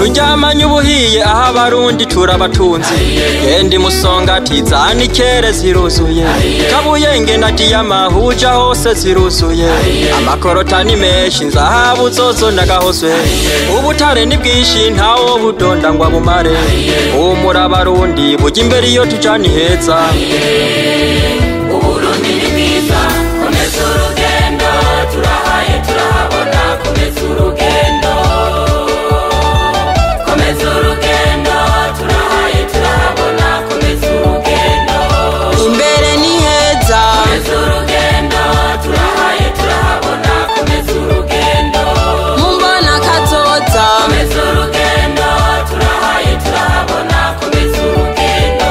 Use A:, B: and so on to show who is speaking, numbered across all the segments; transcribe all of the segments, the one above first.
A: turyamanye ubuhiye aho abarundi turabatunzi gendi musongati zanikere ziruzuye kabuyenge na diyama huja hose ziruzuye amakorota ni menshi nzahabu zozo ndagahozwe ubutare ni bwinshi ntawo budonda ngo abumare umura abarundi buja imbere iyo tujani heza
B: Uburundi ni bwiza komeza urugendo turahaye turahabona komeza urugendo turahaye turahabona komeza urugendo
C: imbere ni heza
B: komeza urugendo turahaye turahabona komeza urugendo
C: mumbona kazoza
B: komeza urugendo turahaye turahabona komeza urugendo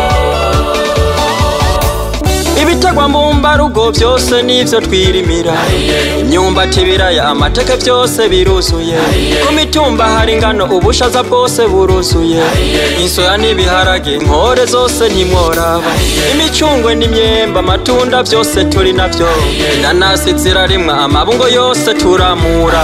A: ibitegwa mbumbarugo byose nivyo twirimira imyumbati ibiraya amateke byose biruzuye ku mitumba hari ingano ubushaza bwose buruzuye insoya n'ibiharage inkore zose ntimworaba imicungwe n'imyemba amatunda byose turi navyo inanasi zirarimwa amabungo yose turamura